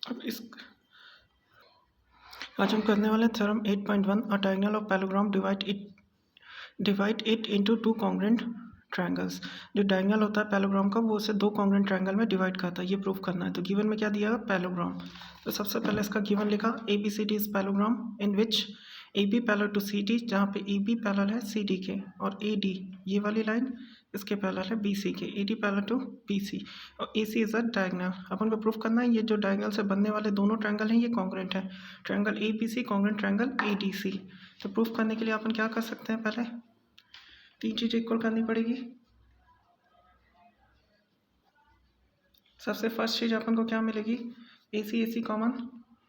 अब इस आज हम करने वाले theorem 8.1 a diagonal of parallelogram divide it into two congruent triangles. जो डायगोनल होता है पैरेललोग्राम का वो उसे दो कॉन्ग्रुएंट ट्रायंगल में डिवाइड करता है, ये प्रूफ करना है। तो गिवन में क्या दिया है? पैरेललोग्राम। तो सबसे पहले इसका गिवन लिखा ABCD is parallelogram in which AB parallel to CD, जहाँ पे AB पैरेलल है CD के और AD ये वाली लाइन इसके पैरेलल है BC के, AD पैरेलल टू BC और AC इज अ डायगोनल। अपन को प्रूफ करना है ये जो डायगोनल से बनने वाले दोनों ट्रायंगल हैं ये कॉन्ग्रुएंट है। Triangle ABC congruent triangle ADC। तो प्रूफ करने के लिए अपन क्या कर सकते हैं? पहले तीन चीज़ इक्वल करनी पड़ेगी। सबसे फर्स्ट चीज़ अपन को क्या मिलेगी? AC common.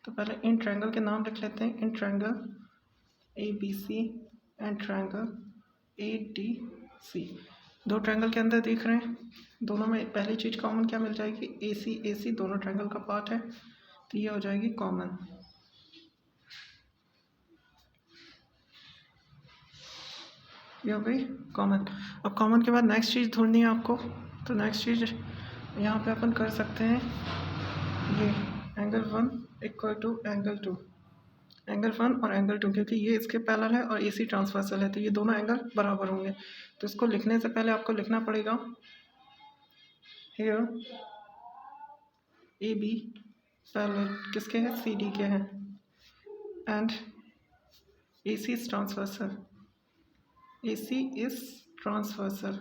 तो पहले इन ट्रायंगल के नाम लिख लेते हैं। In triangle ABC and triangle ADC। दो ट्रायंगल के अंदर देख रहे हैं, दोनों में पहली चीज़ कॉमन क्या मिल जाएगी? AC दोनों ट्रायंगल का पार्ट है तो ये हो जाएगी कॉमन। ये हो गई कॉमन। अब कॉमन के बाद नेक्स्ट चीज़ ढूंढनी है आपको। तो नेक्स्ट चीज़ यहाँ पे अपन कर सकते हैं ये angle 1 equal to angle 2, angle 1 और एंगल 2, क्योंकि ये इसके पैरेलल है और AC ट्रांसवर्सल है तो ये दोनों एंगल बराबर होंगे। तो इसको लिखने से पहले आपको लिखना पड़ेगा हियर AB पैरेलल किसके हैं? CD के हैं and AC is transversal, AC is transversal.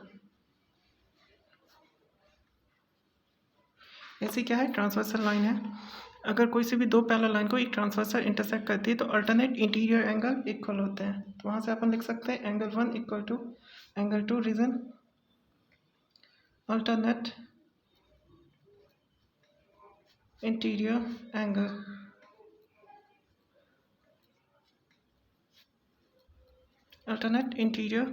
AC क्या है? ट्रांसवर्सल लाइन है। अगर कोई सी भी दो पैरेलल लाइन को एक ट्रांसवर्सल इंटरसेक्ट करती है तो अल्टरनेट इंटीरियर एंगल इक्वल होते हैं। तो वहाँ से अपन लिख सकते हैं angle 1 equal to angle 2 reason alternate interior angle. Alternate interior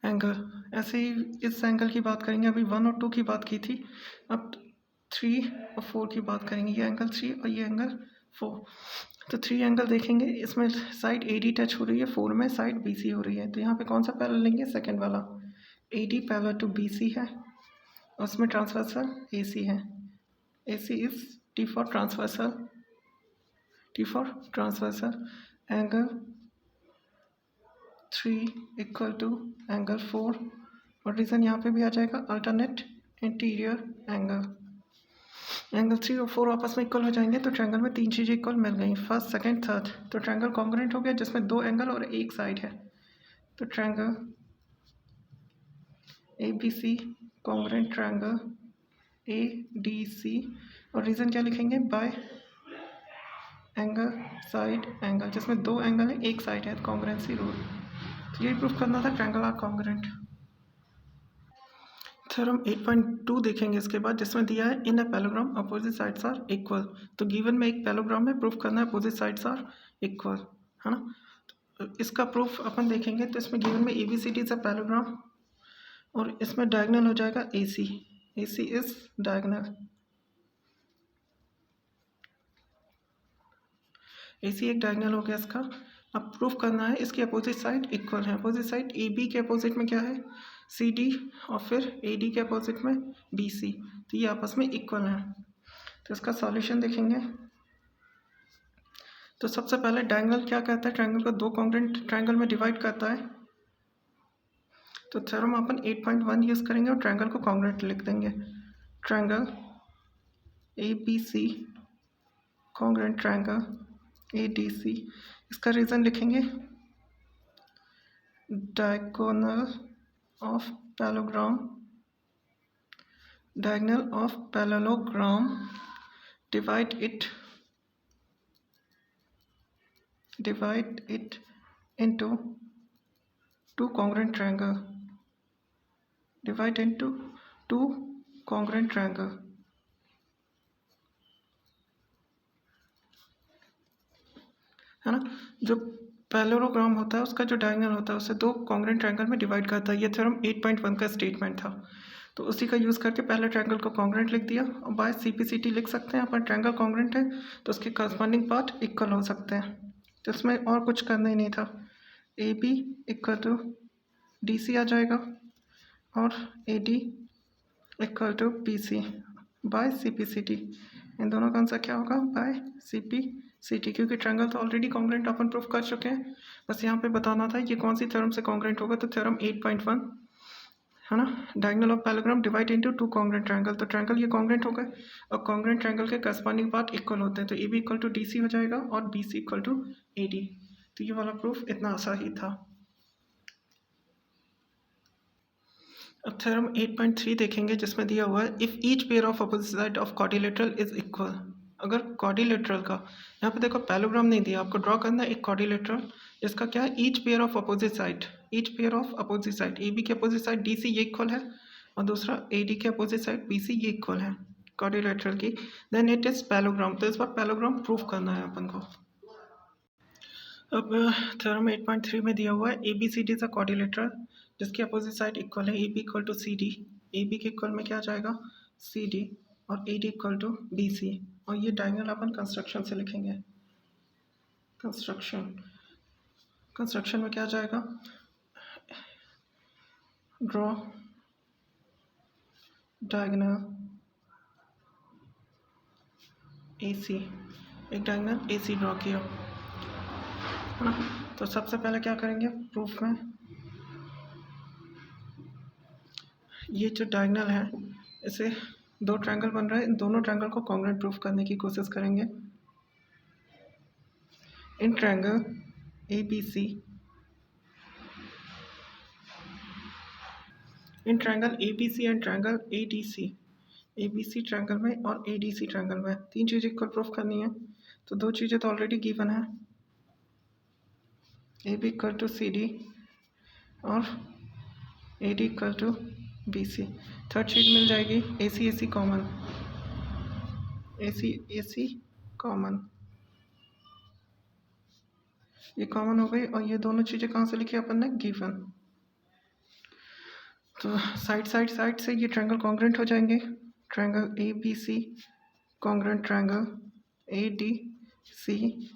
angle. ऐसे ही इस एंगल की बात करेंगे, अभी 1 और 2 की बात की थी, अब 3 और 4 की बात करेंगे। ये एंगल 3 और ये एंगल 4। तो 3 एंगल देखेंगे, इसमें साइड AD टच हो रही है, 4 में साइड BC हो रही है। तो यहाँ पे कौन सा पैरेलल लेंगे? सेकंड वाला। AD पैरेलल टू BC है और उसमें ट्रांसवर्सल AC है। AC is T for transversal, T for transversal. Angle 3 equal to angle 4 और रीज़न यहाँ पे भी आ जाएगा अल्टरनेट इंटीरियर एंगल। एंगल 3 और 4 आपस में इक्वल हो जाएंगे तो ट्रायंगल में तीन चीज़ें इक्वल मिल गई, फर्स्ट सेकंड थर्ड। तो ट्रायंगल कॉन्ग्रुएंट हो गया जिसमें दो एंगल और एक साइड है। तो triangle ABC congruent triangle ADC और रीज़न क्या लिखेंगे? बाय एंगल साइड एंगल, जिसमें दो एंगल है एक साइड है, कॉन्ग्रुएंसी रूल। तो यही प्रूफ करना था ट्रायंगल आर कॉन्ग्रुएंट। थ्योरम 8.2 देखेंगे इसके बाद, जिसमें दिया है in a parallelogram opposite sides are equal. तो गिवन में एक पैरेललोग्राम है, प्रूफ करना है अपोजिट साइड्स आर इक्वल, है ना। तो इसका प्रूफ अपन देखेंगे तो इसमें गिवन में ABCD इज अ पैरेललोग्राम और इसमें डायगोनल हो जाएगा AC इज डायगोनल। AC एक डायगोनल हो गया इसका। अब प्रूफ करना है इसकी अपोजिट साइड इक्वल है। अपोजिट साइड AB के अपोजिट में क्या है? CD और फिर AD के अपोजिट में BC। तो ये आपस में इक्वल है। तो इसका सॉल्यूशन देखेंगे। तो सबसे पहले डायगोनल क्या कहता है? ट्रायंगल को दो कॉन्ग्रुएंट ट्रायंगल में डिवाइड करता है। तो थ्योरम अपन 8.1 यूज़ करेंगे और ट्रायंगल को कॉन्ग्रुएंट लिख देंगे। Triangle ABC congruent triangle ADC। इसका रीज़न लिखेंगे diagonal of parallelogram, diagonal of parallelogram divide it into two congruent triangle, divide into two congruent triangle। है ना। जो पैरेललोग्राम होता है उसका जो डायगोनल होता है उसे दो कॉन्ग्रुएंट ट्रायंगल में डिवाइड करता है। ये थ्योरम 8.1 का स्टेटमेंट था। तो उसी का यूज़ करके पहले ट्रायंगल को कॉन्ग्रुएंट लिख दिया और बाय CPCT लिख सकते हैं अपन। ट्रायंगल कॉन्ग्रुएंट है तो उसके करस्पॉन्डिंग पार्ट इक्वल हो सकते हैं। तो इसमें और कुछ करना ही नहीं था। AB इक्वल टू DC आ जाएगा और AD equal to BC by CPCT। इन दोनों का आंसर क्या होगा? By C P C T, क्योंकि ट्रायंगल तो ऑलरेडी कॉन्ग्रेंट अपन प्रूफ कर चुके हैं, बस यहाँ पे बताना था ये कौन सी थ्योरम से कॉन्ग्रेंट होगा। तो थ्योरम 8.1 है ना, diagonal of parallelogram divide into two congruent triangle. तो ट्रायंगल ये कॉन्ग्रेंट हो गए और कॉन्ग्रेंट ट्रायंगल के करस्पॉन्डिंग पार्ट इक्वल होते हैं, तो A B equal to D C हो जाएगा और B C equal to A D. तो ये वाला प्रूफ इतना आसान ही था। अब थ्योरम 8.3 देखेंगे, जिसमें दिया हुआ है if each pair of opposite side of quadrilateral is equal. अगर क्वाड्रिलेटरल का, यहाँ पे देखो पैरेलग्राम नहीं दिया, आपको ड्रॉ करना है एक क्वाड्रिलेटरल जिसका क्या है, each pair of opposite side, each pair of opposite side A B के अपोजिट साइड डी सी ये इक्वल है और दूसरा ए डी के अपोजिट साइड बी सी ये इक्वल है क्वाड्रिलेटरल की, देन इट इज़ पैरेलग्राम। तो इस बार पैरेलग्राम प्रूफ करना है अपन को। अब थ्योरम 8.3 में दिया हुआ है A B C D is a quadrilateral जिसकी अपोजिट साइड इक्वल है, A B equal to C D, A B के इक्वल में क्या आ जाएगा, सी डी, और A D equal to B C. और ये डायगोनल अपन कंस्ट्रक्शन से लिखेंगे। कंस्ट्रक्शन में क्या आ जाएगा, ड्रॉ डायगोनल ए सी, एक डायगोनल ए सी ड्रॉ किया है ना। तो सबसे पहले क्या करेंगे प्रूफ में, ये जो डायगोनल है इसे दो ट्रायंगल बन रहा है, इन दोनों ट्रायंगल को कॉन्ग्रुएंट प्रूफ करने की कोशिश करेंगे। In triangle A B C, in triangle A B C and triangle A D C, A B C triangle में और ए डी सी ट्रायंगल में तीन चीज़ें इक्वल प्रूफ करनी है। तो दो चीज़ें तो ऑलरेडी गिवन है, A B equal to C D और A D equal to B C. Third चीज़ मिल जाएगी A C common, A C common, ये कॉमन हो गई। और ये दोनों चीज़ें कहाँ से लिखी अपन ने, गिवन। तो साइड से ये ट्रायंगल कॉन्ग्रुएंट हो जाएंगे, triangle A B C congruent triangle A D C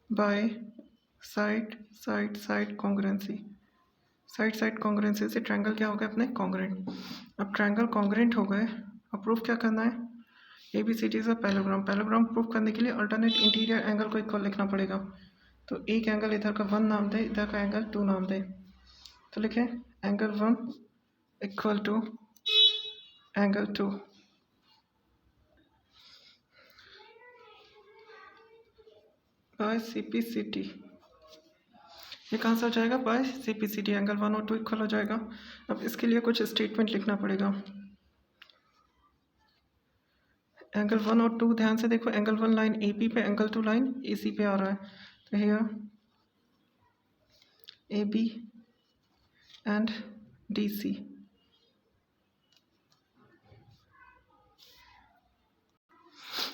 by side congruency, side congruency से ट्रायंगल क्या हो गया अपने कॉन्ग्रुएंट। अब ट्रायंगल कॉन्ग्रुएंट हो गए, अब प्रूफ क्या करना है, ए बी सी डी का पैरेलग्राम प्रूफ करने के लिए अल्टरनेट इंटीरियर एंगल को इक्वल लिखना पड़ेगा। तो एक एंगल इधर का 1 नाम दे, इधर का एंगल 2 नाम दे। तो लिखें angle 1 equal to angle 2, by C P C T. ये कहाँ से हो जाएगा, by C P C T, angle 1 और 2 इक्वल हो जाएगा। अब इसके लिए कुछ स्टेटमेंट लिखना पड़ेगा। एंगल 1 और 2 ध्यान से देखो, एंगल 1 लाइन ए पी पे, एंगल 2 लाइन ए सी पे आ रहा है। तो here A B and D C,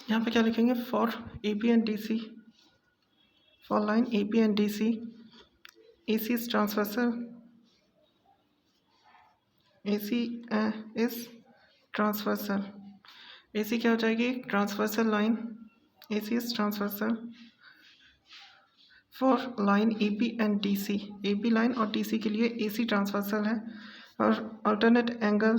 यहाँ पे क्या लिखेंगे, for A B and D C, for line A B and D C, A C is transversal, A C is transversal, A C क्या हो जाएगी, transversal line, A C is transversal for line A B and D C, A B line और D C के लिए A C transversal है। और alternate angle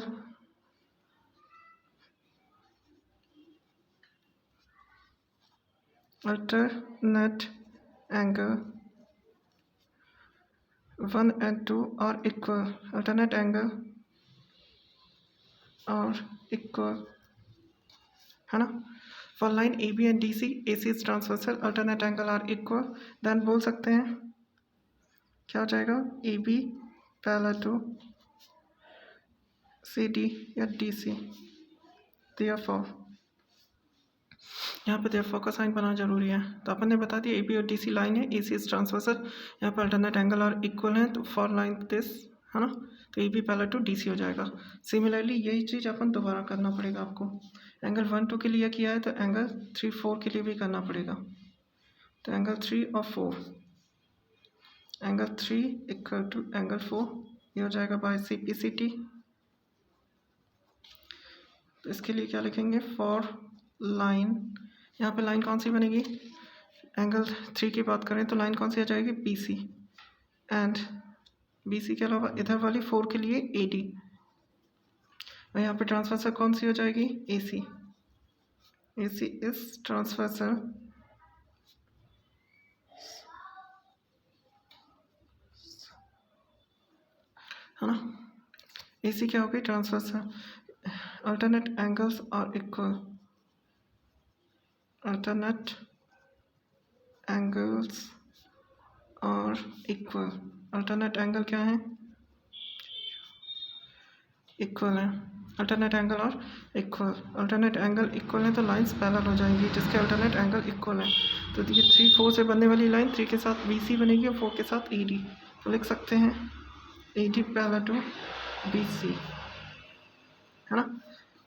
one and two are equal, alternate angle और equal है ना। For line A B and D C, A C is transversal, alternate angle are equal, then बोल सकते हैं क्या हो जाएगा, A B parallel to C D या डी सी। देयरफॉर यहाँ पे देयरफॉर का साइन बनाना जरूरी है। तो अपन ने बता दिया ए बी और डी सी लाइन है, ए सी इज ट्रांसवर्सल, यहाँ पर अल्टरनेट एंगल और इक्वल है, तो फॉर लाइन दिस है ना, तो A B parallel to D C हो जाएगा। सिमिलरली यही चीज़ अपन दोबारा करना पड़ेगा आपको, एंगल 1 2 के लिए किया है तो एंगल 3 4 के लिए भी करना पड़ेगा। तो एंगल 3 और 4, एंगल 3 इक्वल टू एंगल 4, ये हो जाएगा by C P C T. तो इसके लिए क्या लिखेंगे, फॉर लाइन, यहाँ पे लाइन कौन सी बनेगी, एंगल 3 की बात करें तो लाइन कौन सी आ जाएगी, B C, and B C के अलावा इधर वाली 4 के लिए ए डी, और यहाँ पे ट्रांसवर्सल कौन सी हो जाएगी, A C. AC is transversal है ना। AC क्या होगी, transversal. Alternate angles are equal, alternate angles are equal. Alternate angle क्या है, इक्वल है। अल्टरनेट एंगल और इक्वल, अल्टरनेट एंगल इक्वल है तो लाइंस पैरेलल हो जाएंगी जिसके अल्टरनेट एंगल इक्वल है। तो ये 3 4 से बनने वाली लाइन 3 के साथ BC बनेगी और 4 के साथ AD। तो लिख सकते हैं AD पैरेलल टू BC, है ना।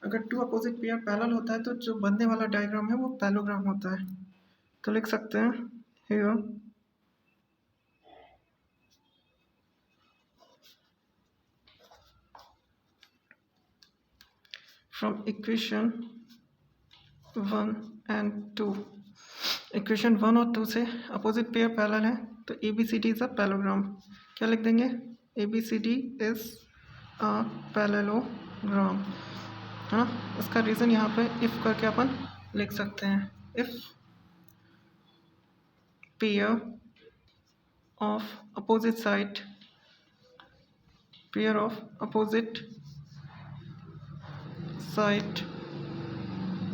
अगर 2 अपोजिट पेयर पैरेलल होता है तो जो बनने वाला डायग्राम है वो पैरेललोग्राम होता है। तो लिख सकते हैं here from equation 1 and 2, equation 1 और 2 से अपोजिट पेयर पैरेलल है तो ABCD इज अ पैरेललोग्राम। क्या लिख देंगे, ABCD इज अ पैरेललोग्राम, है ना। इसका रीज़न यहाँ पे इफ़ करके अपन लिख सकते हैं, if pair of opposite side, pair of opposite side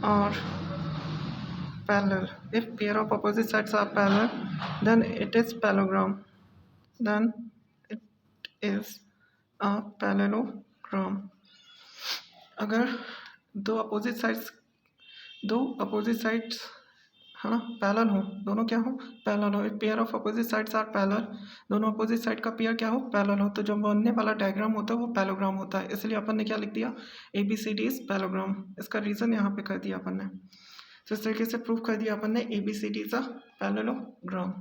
are parallel, if pair of opposite sides are parallel then it is parallelogram, then it is a parallelogram। अगर दो अपोजिट साइड्स है ना पैरेलल हो, दोनों क्या हो, पैरेलल हो। एक pair of opposite sides are parallel, दोनों अपोजिट साइड का पेयर क्या हो, पैरेलल हो, तो जो बनने वाला डायग्राम होता है वो पैरेललोग्राम होता है। इसलिए अपन ने क्या लिख दिया, ABCD इज पैरेललोग्राम। इसका रीज़न यहाँ पे कर दिया अपन ने। तो इस तरीके से प्रूव कर दिया अपन ने ABCD इज अ पैरेललोग्राम।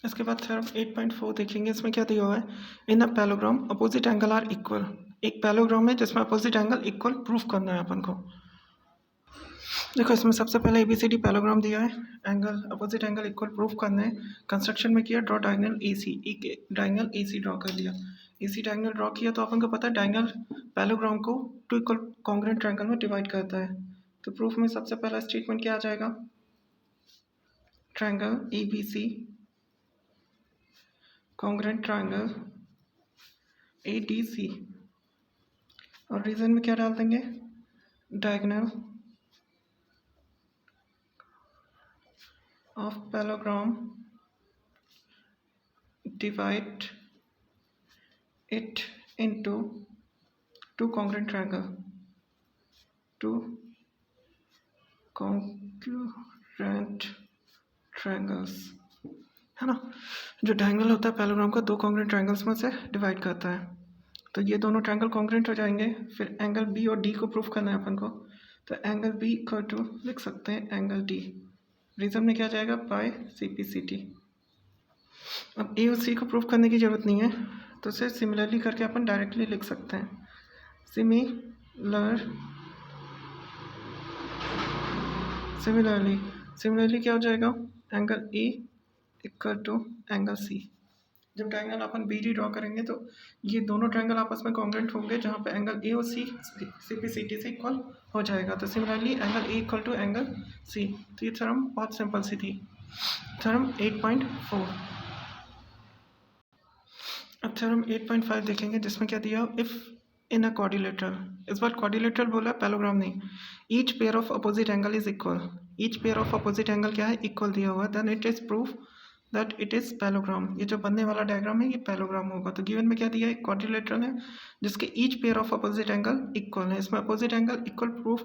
इसके बाद थ्योरम 8.4 देखेंगे। इसमें क्या दिया हुआ है, in a parallelogram opposite angle are equal. एक पैरेललोग्राम है जिसमें अपोजिट एंगल इक्वल प्रूफ करना है अपन को। देखो इसमें सबसे पहले ABCD पैरेललोग्राम दिया है, angle opposite angle equal proof करना है। कंस्ट्रक्शन में किया, ड्रॉ डायगोनल AC, एक डायगोनल AC ड्रॉ कर लिया। AC डायगोनल ड्रॉ किया तो अपन को पता है डायगोनल पैरेललोग्राम को 2 इक्वल कॉन्ग्रुएंट ट्रायंगल में डिवाइड करता है। तो प्रूफ में सबसे पहला स्टेटमेंट क्या आ जाएगा, triangle ABC congruent triangle ADC, और रीजन में क्या डाल देंगे, diagonal of parallelogram divide it into two congruent triangle, two congruent triangles, है ना। जो डायगोनल होता है पैरेललोग्राम का, 2 कॉन्ग्रुएंट ट्रायंगल्स में से डिवाइड करता है। तो ये दोनों ट्रायंगल कॉन्ग्रुएंट हो जाएंगे। फिर एंगल B और D को प्रूफ करना है अपन को। तो एंगल B इक्वल टू लिख सकते हैं एंगल D, रीजन में क्या जाएगा, बाय CPCT। अब A और C को प्रूफ करने की ज़रूरत नहीं है तो उसे सिमिलरली करके अपन डायरेक्टली लिख सकते हैं। सिमिलरली क्या हो जाएगा, angle A equal to angle C। जब ट्रायंगल अपन BD ड्रॉ करेंगे तो ये दोनों ट्रायंगल आपस में कॉन्ग्रुएंट होंगे जहाँ पे एंगल A और C CPCT से इक्वल हो जाएगा। तो similarly angle A equal to angle C। तो ये थ्योरम बहुत सिंपल सी थी। थ्योरम 8.4। अब थ्योरम 8.5 देखेंगे जिसमें क्या दिया, इफ़ इन अ क्वाड्रिलेटरल, इस बार क्वाड्रिलेटरल बोला, पैरेललोग्राम नहीं। Each pair of opposite angle is equal, each pair of opposite angle क्या है, इक्वल दिया हुआ है, then it is proof that it is parallelogram. ये जो बनने वाला डायग्राम है ये पैरेललोग्राम होगा। तो गिवन में क्या दिया है, क्वाड्रिलेटरल है जिसके each pair of opposite angle equal है। इसमें अपोजिट एंगल इक्वल प्रूफ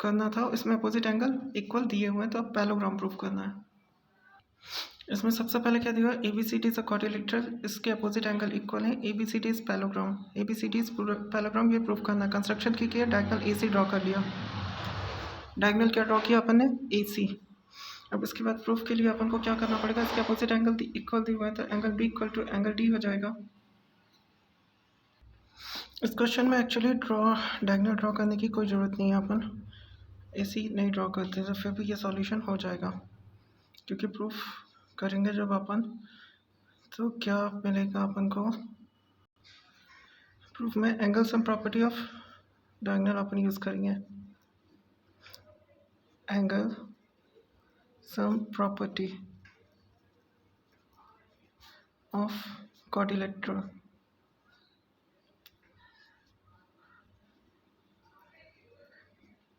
करना था, इसमें अपोजिट एंगल इक्वल दिए हुए हैं तो अब पैरेललोग्राम प्रूफ करना है। इसमें सबसे पहले क्या दिया, ABCD इज अ क्वाड्रिलेटरल, इसके अपोजिट एंगल इक्वल है, ABCD is parallelogram, ABCD is parallelogram, ये प्रूफ करना है। कंस्ट्रक्शन की किया, डायगोनल AC ड्रॉ कर लिया। डायगोनल क्या ड्रॉ किया अपन ने, AC। अब इसके बाद प्रूफ के लिए अपन को क्या करना पड़ेगा, इसके अपोजिट एंगल इक्वल दिए हुए हैं तो angle B equal to angle D हो जाएगा। इस क्वेश्चन में एक्चुअली डायगोनल ड्रॉ करने की कोई ज़रूरत नहीं है, अपन AC नहीं ड्रॉ करते तो फिर भी ये सॉल्यूशन हो जाएगा क्योंकि प्रूफ करेंगे जब अपन, तो क्या मिलेगा अपन को प्रूफ में? Angle sum property of diagonal अपन यूज़ करेंगे। Angle sum property of quadrilateral.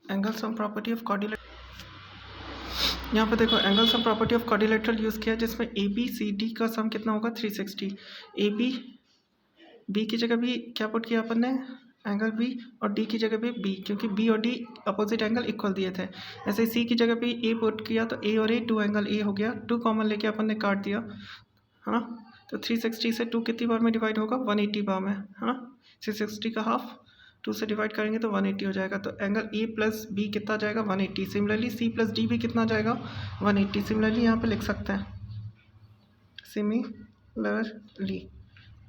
Angle sum property of quadrilateral, यहाँ पे देखो angle sum property of quadrilateral use किया जिसमें ए बी सी डी का सम कितना होगा 360। ए बी की जगह भी क्या पुट किया अपन ने, एंगल बी, और डी की जगह भी बी, क्योंकि बी और डी अपोजिट एंगल इक्वल दिए थे। ऐसे सी की जगह भी ए पुट किया तो ए और ए 2 एंगल ए हो गया, 2 कॉमन लेके अपन ने काट दिया, है ना। तो 360 से 2 कितनी बार में डिवाइड होगा, 180 बार में, है ना। 360 का हाफ 2 से डिवाइड करेंगे तो 180 हो जाएगा। तो एंगल ए प्लस बी कितना जाएगा, 180। सिमिलरली सी प्लस डी भी कितना जाएगा, 180। सिमिलरली यहाँ पे लिख सकते हैं सिमिलरली,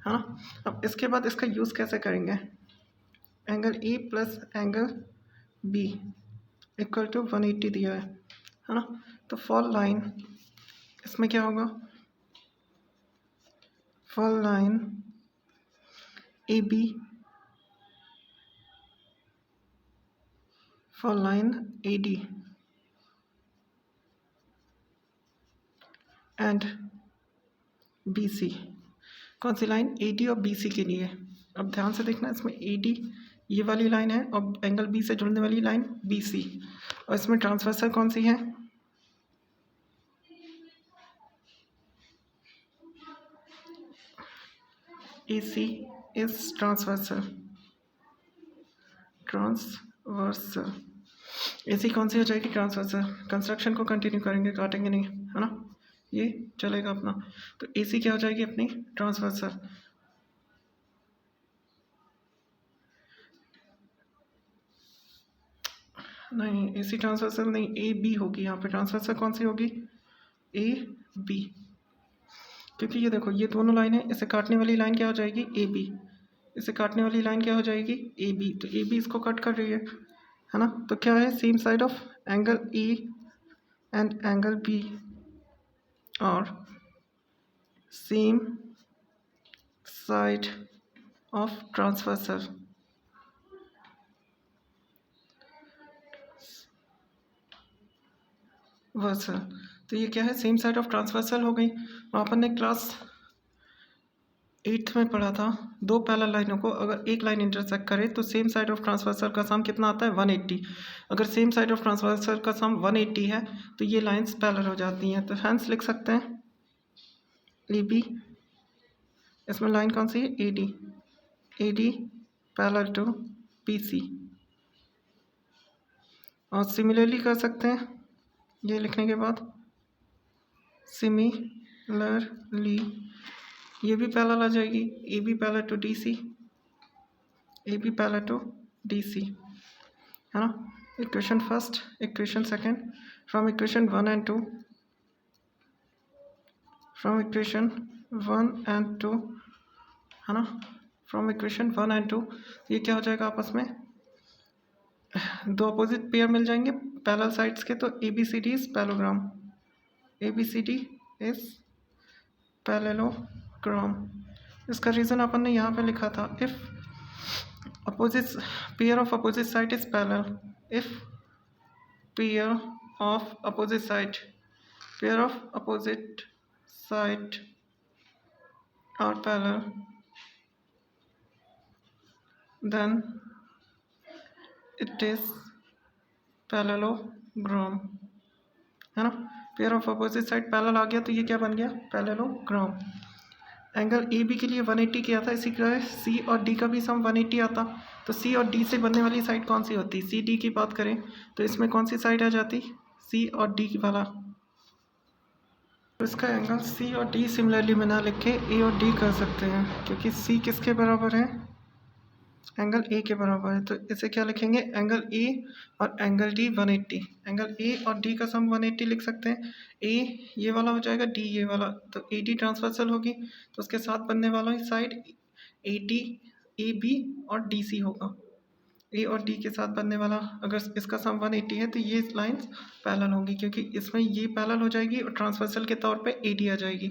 है ना। अब इसके बाद इसका यूज़ कैसे करेंगे, angle A plus angle B equal to 180 दिया है ना। तो फॉल लाइन, इसमें क्या होगा, for line A B, for line A D and B C. कौन सी लाइन, ए डी और बी सी के लिए। अब ध्यान से देखना, इसमें ए डी ये वाली लाइन है और एंगल बी से जुड़ने वाली लाइन बी सी, और इसमें ट्रांसवर्सल कौन सी है, ए C is transversal, transversal A सी कौन सी हो जाएगी, ट्रांसवर्सल। कंस्ट्रक्शन को कंटिन्यू करेंगे, काटेंगे नहीं, है ना, ये चलेगा अपना। तो ए सी क्या हो जाएगी अपनी, ट्रांसवर्सल। नहीं, ए सी ट्रांसवर्सल नहीं, ए बी होगी यहाँ पे। ट्रांसवर्सल कौन सी होगी, ए बी, क्योंकि ये देखो ये दोनों लाइन है, इसे काटने वाली लाइन क्या हो जाएगी, ए बी, इसे काटने वाली लाइन क्या हो जाएगी, ए बी। तो ए बी इसको कट कर रही है ना। तो क्या है, same side of angle A and angle B और सेम साइड ऑफ ट्रांसवर्सल। वर्सल, तो ये क्या है, सेम साइड ऑफ ट्रांसवर्सल हो गई। अपन ने क्लास 8th में पढ़ा था, दो पैरेलल लाइनों को अगर एक लाइन इंटरसेक्ट करे तो सेम साइड ऑफ ट्रांसवर्सल का सम कितना आता है, 180। अगर सेम साइड ऑफ ट्रांसवर्सल का सम 180 है तो ये लाइंस पैरेलल हो जाती हैं। तो हैंस लिख सकते हैं ए बी, इसमें लाइन कौन सी है, A D parallel to P C. और सिमिलरली कर सकते हैं, ये लिखने के बाद सिमिलरली ये भी पैरेलल आ जाएगी, A B parallel to D C, A B parallel to D C, है ना। Equation first, equation second, from equation 1 and 2, from equation 1 and 2, है ना। फ्रॉम इक्वेशन 1 and 2 ये क्या हो जाएगा, आपस में दो अपोजिट पेयर मिल जाएंगे पैरेलल साइड्स के। तो A B C D is parallelogram, A B C D is parallelogram. इसका रीज़न अपन ने यहाँ पे लिखा था, if opposite pair of opposite side is parallel, if pair of opposite side, pair of opposite side are parallel, then it is parallelogram, है ना। Pair of opposite side parallel आ गया तो ये क्या बन गया, पैरेललोग्राम। एंगल ए बी के लिए 180 किया था, इसी तरह सी और डी का भी सम 180 आता। तो सी और डी से बनने वाली साइड कौन सी होती, सी डी की बात करें तो इसमें कौन सी साइड आ जाती, सी और डी वाला। तो इसका एंगल सी और डी सिमिलरली में ना लिख के ए और डी कर सकते हैं, क्योंकि सी किसके बराबर है, एंगल ए के बराबर है। तो इसे क्या लिखेंगे, एंगल ए और एंगल डी 180, एंगल ए और डी का सम 180 लिख सकते हैं। ए ये वाला हो जाएगा, डी ये वाला, तो ए डी ट्रांसवर्सल होगी तो उसके साथ बनने वाला side A D, A B और डी सी होगा। ए और डी के साथ बनने वाला, अगर इसका सम 180 है तो ये लाइंस पैरेलल होंगी, क्योंकि इसमें ये पैरेलल हो जाएगी और ट्रांसवर्सल के तौर पे एडी आ जाएगी।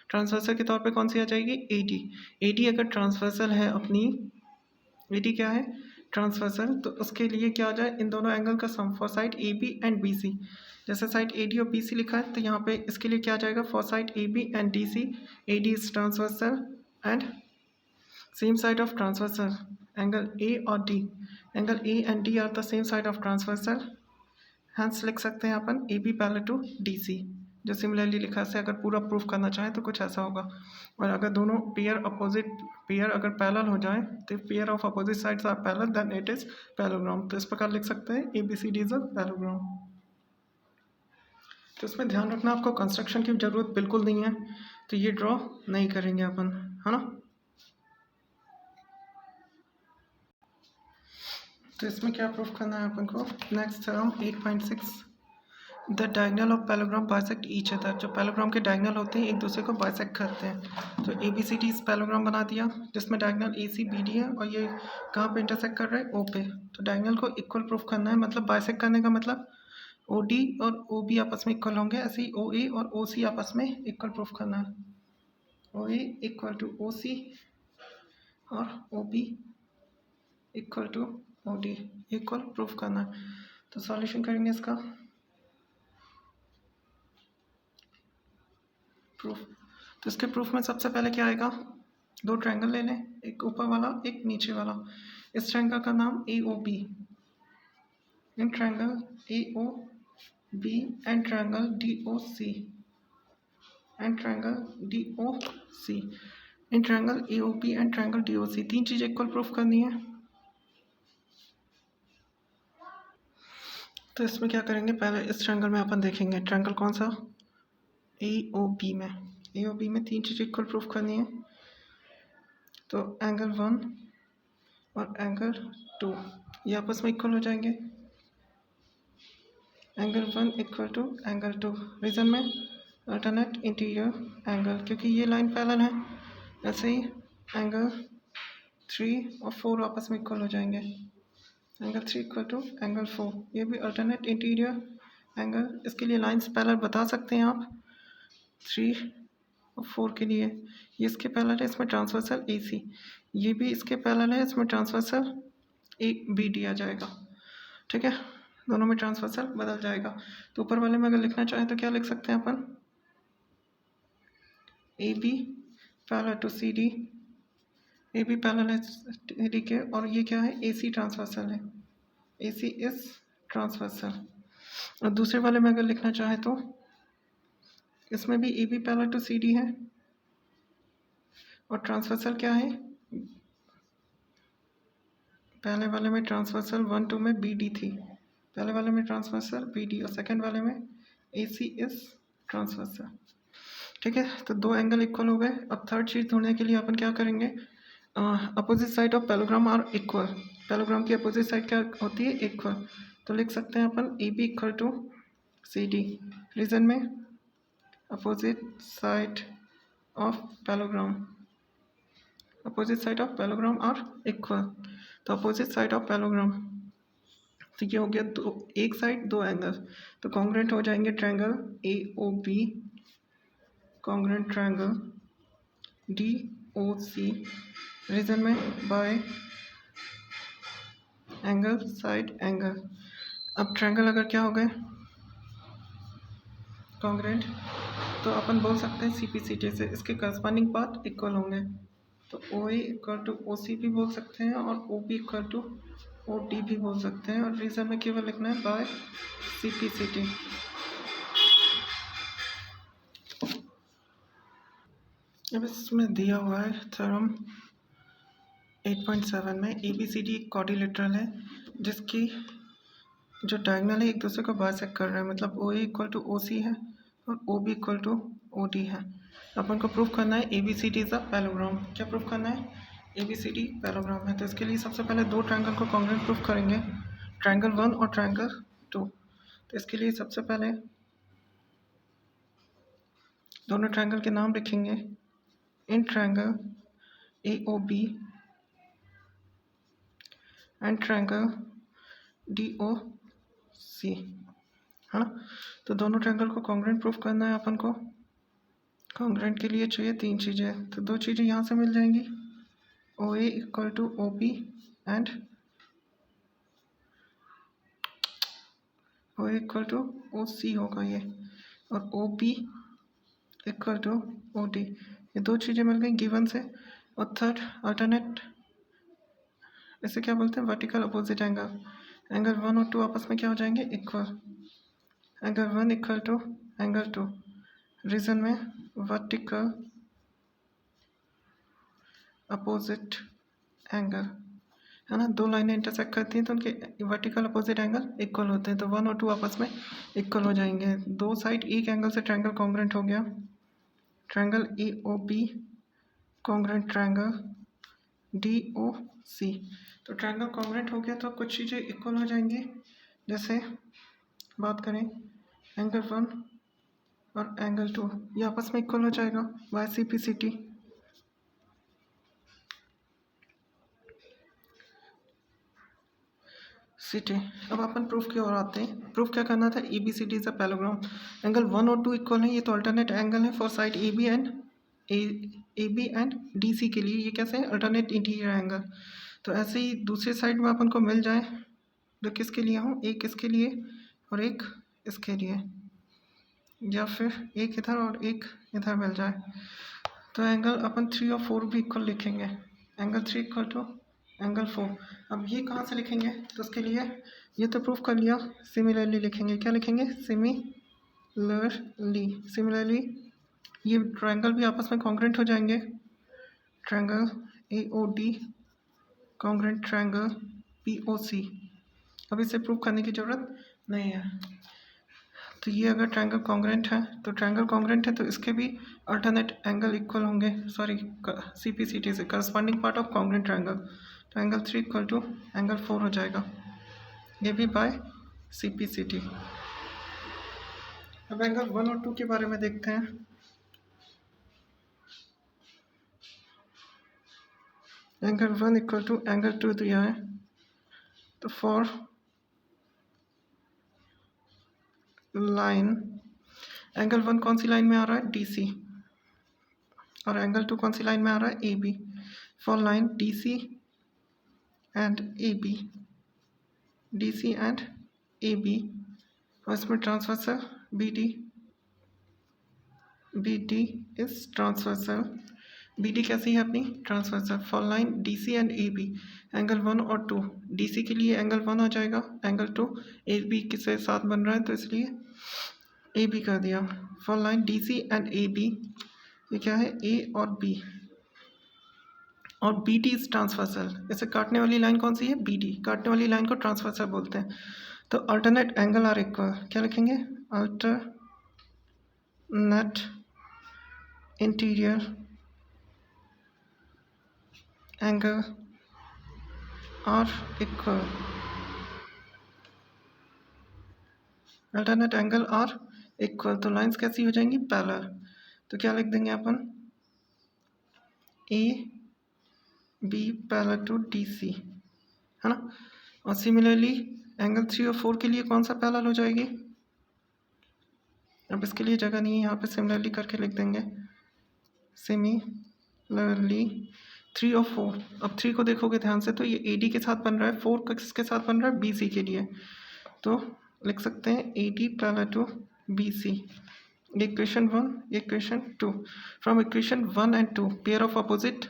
ट्रांसवर्सल के तौर पे कौन सी आ जाएगी? एडी। एडी अगर ट्रांसवर्सल है अपनी, एडी क्या है? ट्रांसवर्सल, तो उसके लिए क्या आ जाए? इन दोनों एंगल का sum for side A B and B C. जैसे साइड ए डी और बी सी लिखा है तो यहाँ पे इसके लिए क्या आ जाएगा? For side A B and D C, A D is transversal and same side of transversal, angle A और D, angle A and D are the same side of transversal, hence लिख सकते हैं अपन AB parallel to DC। जो similarly लिखा से अगर पूरा प्रूफ करना चाहें तो कुछ ऐसा होगा। और अगर दोनों पेयर अगर पैरेलल हो जाए तो pair of opposite sides are parallel then it is parallelogram. तो इस प्रकार लिख सकते हैं ABCD इज अ पैरेललोग्राम। तो इसमें ध्यान रखना आपको कंस्ट्रक्शन की जरूरत बिल्कुल नहीं है, तो ये ड्रॉ नहीं करेंगे अपन, है ना। तो इसमें क्या प्रूफ करना है अपन को? Next theorem 8.6, the diagonal of parallelogram bisect each other. जो पैरेललोग्राम के डायगोनल होते हैं एक दूसरे को बाइसेक्ट करते हैं। तो ABCD इस पैरेललोग्राम बना दिया जिसमें डायगोनल ACBD है और ये कहाँ पे इंटरसेक्ट कर रहा है? O पे। तो डायगोनल को इक्वल प्रूफ करना है, मतलब बाइसेक्ट करने का मतलब OD और OB आपस में इक्वल होंगे, ऐसे ही OA और OC आपस में इक्वल प्रूफ करना है। OA इक्वल टू OC और OB equal to OD equal proof करना है। तो सॉल्यूशन करेंगे इसका प्रूफ। तो इसके प्रूफ में सबसे पहले क्या आएगा? दो ट्रायंगल ले लें, एक ऊपर वाला एक नीचे वाला। इस ट्रायंगल का नाम AOB, in triangle AOB and triangle DOC, and triangle DOC, in triangle AOB and triangle DOC। तीन चीज़ इक्वल प्रूफ करनी है। तो इसमें क्या करेंगे? पहले इस ट्रायंगल में अपन देखेंगे ट्रायंगल कौन सा? AOB में। AOB में तीन चीज़ इक्वल प्रूफ करनी है। तो एंगल 1 और एंगल 2 ये आपस में इक्वल हो जाएंगे। Angle 1 equal to angle 2, reason में अल्टरनेट इंटीरियर एंगल, क्योंकि ये लाइन पैरेलल है। ऐसे ही एंगल 3 और 4 आपस में इक्वल हो जाएंगे। एंगल 3 इक्वल टू एंगल 4, ये भी अल्टरनेट इंटीरियर एंगल। इसके लिए लाइंस पैरेलल बता सकते हैं आप 3 और 4 के लिए। ये इसके पैरेलल है, इसमें ट्रांसवर्सल AC, ये भी इसके पैरेलल है, इसमें ट्रांसवर्सल ABD आ जाएगा। ठीक है, दोनों में ट्रांसवर्सल बदल जाएगा। तो ऊपर वाले में अगर लिखना चाहें तो क्या लिख सकते हैं अपन? AB parallel to CD, AB parallel है CD के, और ये क्या है? AC ट्रांसवर्सल है, AC इज ट्रांसवर्सल। और दूसरे वाले में अगर लिखना चाहें तो इसमें भी AB पैरेलल टू CD है और ट्रांसवर्सल क्या है? पहले वाले में ट्रांसवर्सल 1 2 में BD थी, पहले वाले में ट्रांसवर्सल BD और सेकंड वाले में AC इज ट्रांसवर्सल। ठीक है, तो दो एंगल इक्वल हो गए। अब थर्ड चीज़ ढूंढने के लिए अपन क्या करेंगे? Opposite side of parallelogram are equal. Parallelogram की अपोजिट साइड क्या होती है? इक्वल। तो लिख सकते हैं अपन AB equal to CD, reason में opposite side of parallelogram, opposite side of parallelogram are equal. तो अपोजिट साइड ऑफ पैरेललोग्राम, तो ये हो गया दो, एक साइड दो एंगल, तो कॉन्ग्रुएंट हो जाएंगे triangle AOB, congruent triangle DOC, reason में बाय एंगल साइड एंगल। अब ट्रायंगल अगर क्या हो गए? कॉन्ग्रुएंट, तो अपन बोल सकते हैं CPCT से इसके करस्पॉन्डिंग पार्ट इक्वल होंगे। तो OA इक्वल टू OC भी बोल सकते हैं और OB इक्वल टू OD भी बोल सकते हैं, और रीजन में केवल लिखना है बाय CPCT। अब इसमें दिया हुआ है थ्योरम 8.7 में ABCD एक क्वाड्रिलेटरल है जिसकी जो डायगोनल है एक दूसरे को बाइसेक्ट कर रहे हैं, मतलब OA इक्वल टू OC है और OB इक्वल टू OD है। अपन को प्रूफ करना है ABCD इज अ पैरेललोग्राम। क्या प्रूफ करना है? ABCD पैरेललोग्राम है। तो इसके लिए सबसे पहले दो ट्रायंगल को कॉन्ग्रुएंट प्रूफ करेंगे, ट्रायंगल 1 और ट्रायंगल 2। तो इसके लिए सबसे पहले दोनों ट्रायंगल के नाम लिखेंगे। In triangle AOB and triangle DOC, है ना। तो दोनों ट्रायंगल को कॉन्ग्रुएंट प्रूफ करना है अपन को। कॉन्ग्रुएंट के लिए चाहिए 3 चीज़ें, तो 2 चीज़ें यहाँ से मिल जाएंगी, OA equal to OB and OA equal to OC होगा ये, और OB इक्वल टू OD। ये 2 चीज़ें मिल गई गिवन से। और थर्ड अल्टरनेट, इसे क्या बोलते हैं, वर्टिकल अपोजिट एंगल। एंगल 1 और 2 आपस में क्या हो जाएंगे, equal. Angle 1 equal to angle 2, reason में वर्टिकल अपोजिट एंगल, है ना। 2 लाइनें इंटरसेक्ट करती हैं तो उनके वर्टिकल अपोजिट एंगल इक्वल होते हैं, तो 1 और 2 आपस में इक्वल हो जाएंगे। 2 साइड एक एंगल से ट्रायंगल कॉन्ग्रुएंट हो गया। Triangle AOB congruent triangle DOC। तो ट्रायंगल कॉन्ग्रुएंट हो गया तो कुछ चीज़ें इक्वल हो जाएंगी। जैसे बात करें एंगल 1 और एंगल 2, ये आपस में इक्वल हो जाएगा बाय CPCT। अब अपन प्रूफ की ओर आते हैं। प्रूफ क्या करना था, ABCD is a parallelogram. Angle 1 और 2 इक्वल है, ये तो अल्टरनेट एंगल है for side AB and DC के लिए। ये कैसे है, अल्टरनेट इंटीरियर एंगल। तो ऐसे ही दूसरी साइड में अपन को मिल जाए, जो किसके लिए हो, एक इसके लिए और एक इसके लिए, या फिर एक इधर और एक इधर मिल जाए, तो एंगल अपन 3 और 4 भी इक्वल लिखेंगे। Angle 3 equal to angle 4। अब ये कहाँ से लिखेंगे, तो उसके लिए ये तो प्रूफ कर लिया, सिमिलरली लिखेंगे। क्या लिखेंगे, सिमिलरली ये ट्रायंगल भी आपस में कॉन्ग्रुएंट हो जाएंगे। Triangle AOD congruent triangle POC। अब इसे प्रूफ करने की ज़रूरत नहीं है। तो ये अगर ट्रायंगल कॉन्ग्रुएंट है, तो ट्रायंगल कॉन्ग्रुएंट है तो इसके भी अल्टरनेट एंगल इक्वल होंगे, सॉरी CPCT से, corresponding part of congruent triangle. तो एंगल 3 इक्वल टू एंगल 4 हो जाएगा, ये भी बाय CPCT। अब एंगल 1 और 2 के बारे में देखते हैं। एंगल 1 इक्वल टू एंगल 2 दिया है, तो फॉर लाइन एंगल 1 कौन सी लाइन में आ रहा है, DC, और एंगल 2 कौन सी लाइन में आ रहा है, AB। For line DC and AB, और इसमें transversal BD is transversal. BD कैसी है अपनी, transversal. For line DC and AB, angle 1 और 2, DC के लिए एंगल 1 हो जाएगा, एंगल 2 AB के साथ बन रहा है तो इसलिए AB कर दिया। For line DC and AB, ये क्या है, A और B, और BD इज ट्रांसवर्सल। इसे काटने वाली लाइन कौन सी है, BD। काटने वाली लाइन को ट्रांसवर्सल बोलते हैं। तो अल्टरनेट एंगल आर इक्वल, क्या लिखेंगे, alternate interior angle are equal, alternate angle are equal. तो लाइंस कैसी हो जाएंगी, पैरेलल। तो क्या लिख देंगे अपन, AB पैरेलल टू DC, है ना। और सिमिलरली एंगल 3 और 4 के लिए कौन सा पैरेलल हो जाएगी, अब इसके लिए जगह नहीं है, यहाँ पे सिमिलरली करके लिख देंगे, सिमिलरली 3 और 4। अब 3 को देखोगे ध्यान से तो ये AD के साथ बन रहा है, 4 किसके साथ बन रहा है, BC के लिए। तो लिख सकते हैं AD parallel to BC। Equation 1, equation 2। From equation 1 and 2 pair of opposite,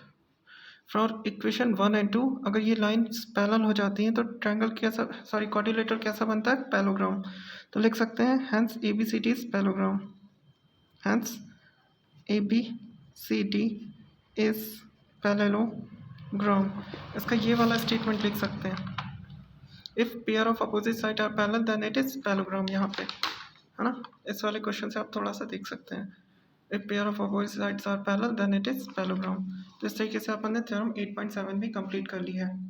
from equation 1 and 2 अगर ये लाइन्स पैरेलल हो जाती हैं तो ट्रायंगल कैसा, सॉरी क्वाड्रिलेटरल कैसा बनता है, पैरेललोग्राम। तो लिख सकते हैं hence ABCD is parallelogram, hence ABCD is parallelogram. इसका ये वाला स्टेटमेंट लिख सकते हैं, if pair of opposite side are parallel then it is parallelogram, यहाँ पे, है ना। इस वाले क्वेश्चन से आप थोड़ा सा देख सकते हैं, if pair of opposite sides are parallel then it is parallelogram. तो इस तरीके से अपन ने थ्योरम 8.7 भी कंप्लीट कर लिया है।